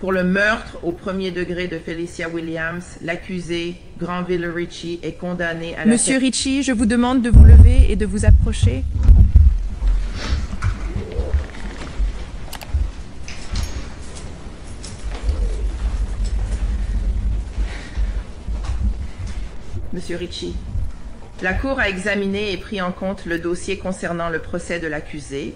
Pour le meurtre au premier degré de Felicia Williams, l'accusé, Granville Ritchie, est condamné à la... Monsieur Ritchie, je vous demande de vous lever et de vous approcher. Monsieur Ritchie, la Cour a examiné et pris en compte le dossier concernant le procès de l'accusé,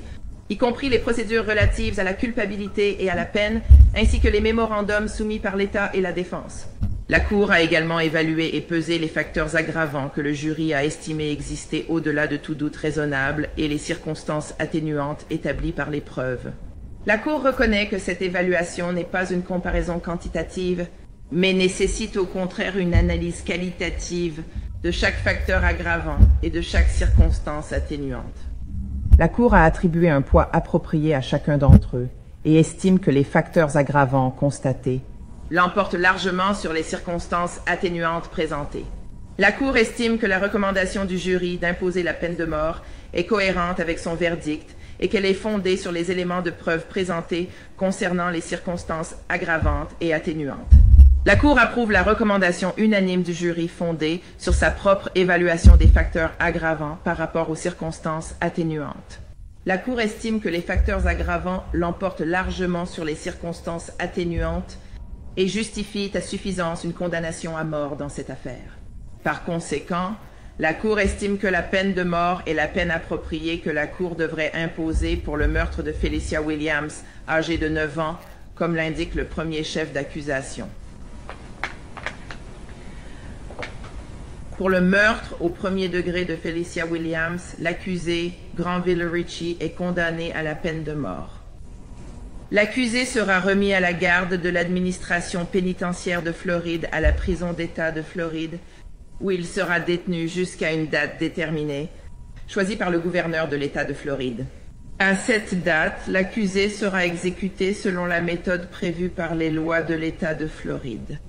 y compris les procédures relatives à la culpabilité et à la peine, ainsi que les mémorandums soumis par l'État et la défense. La Cour a également évalué et pesé les facteurs aggravants que le jury a estimé exister au-delà de tout doute raisonnable et les circonstances atténuantes établies par les preuves. La Cour reconnaît que cette évaluation n'est pas une comparaison quantitative, mais nécessite au contraire une analyse qualitative de chaque facteur aggravant et de chaque circonstance atténuante. La Cour a attribué un poids approprié à chacun d'entre eux et estime que les facteurs aggravants constatés l'emportent largement sur les circonstances atténuantes présentées. La Cour estime que la recommandation du jury d'imposer la peine de mort est cohérente avec son verdict et qu'elle est fondée sur les éléments de preuve présentés concernant les circonstances aggravantes et atténuantes. La Cour approuve la recommandation unanime du jury fondée sur sa propre évaluation des facteurs aggravants par rapport aux circonstances atténuantes. La Cour estime que les facteurs aggravants l'emportent largement sur les circonstances atténuantes et justifient à suffisance une condamnation à mort dans cette affaire. Par conséquent, la Cour estime que la peine de mort est la peine appropriée que la Cour devrait imposer pour le meurtre de Felicia Williams, âgée de 9 ans, comme l'indique le premier chef d'accusation. Pour le meurtre au premier degré de Felicia Williams, l'accusé, Granville Ritchie, est condamné à la peine de mort. L'accusé sera remis à la garde de l'administration pénitentiaire de Floride à la prison d'État de Floride, où il sera détenu jusqu'à une date déterminée, choisie par le gouverneur de l'État de Floride. À cette date, l'accusé sera exécuté selon la méthode prévue par les lois de l'État de Floride.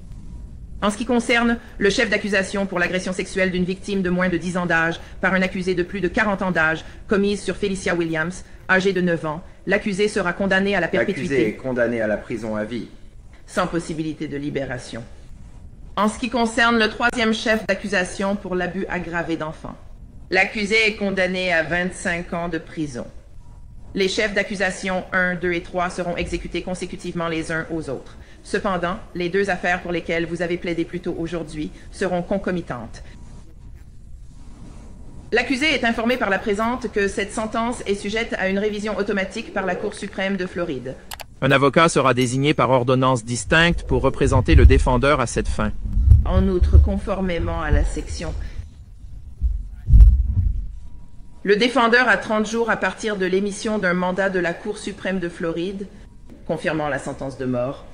En ce qui concerne le chef d'accusation pour l'agression sexuelle d'une victime de moins de 10 ans d'âge par un accusé de plus de 40 ans d'âge commise sur Felicia Williams, âgée de 9 ans, l'accusé sera condamné à la perpétuité. L'accusé est condamné à la prison à vie. Sans possibilité de libération. En ce qui concerne le troisième chef d'accusation pour l'abus aggravé d'enfants, l'accusé est condamné à 25 ans de prison. Les chefs d'accusation 1, 2 et 3 seront exécutés consécutivement les uns aux autres. Cependant, les deux affaires pour lesquelles vous avez plaidé plus tôt aujourd'hui seront concomitantes. L'accusé est informé par la présente que cette sentence est sujette à une révision automatique par la Cour suprême de Floride. Un avocat sera désigné par ordonnance distincte pour représenter le défendeur à cette fin. En outre, conformément à la section, le défendeur a 30 jours à partir de l'émission d'un mandat de la Cour suprême de Floride, confirmant la sentence de mort,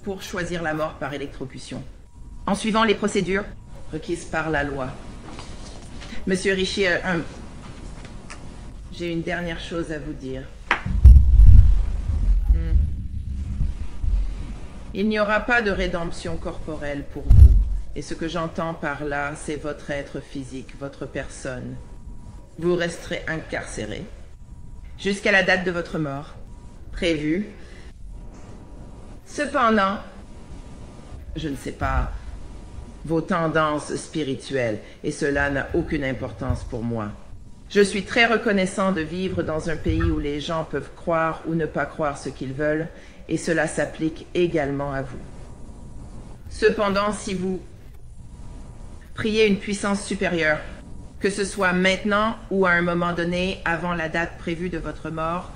pour choisir la mort par électrocution, en suivant les procédures requises par la loi. Monsieur Ritchie, j'ai une dernière chose à vous dire. Il n'y aura pas de rédemption corporelle pour vous. Et ce que j'entends par là, c'est votre être physique, votre personne. Vous resterez incarcéré jusqu'à la date de votre mort, prévue. Cependant, je ne sais pas, vos tendances spirituelles, et cela n'a aucune importance pour moi. Je suis très reconnaissant de vivre dans un pays où les gens peuvent croire ou ne pas croire ce qu'ils veulent, et cela s'applique également à vous. Cependant, si vous priez une puissance supérieure, que ce soit maintenant ou à un moment donné avant la date prévue de votre mort,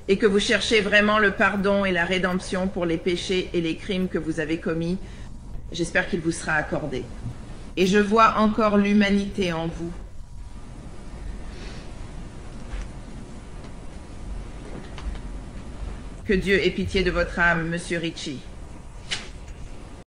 et que vous cherchez vraiment le pardon et la rédemption pour les péchés et les crimes que vous avez commis, j'espère qu'il vous sera accordé. Et je vois encore l'humanité en vous. Que Dieu ait pitié de votre âme, Monsieur Ritchie.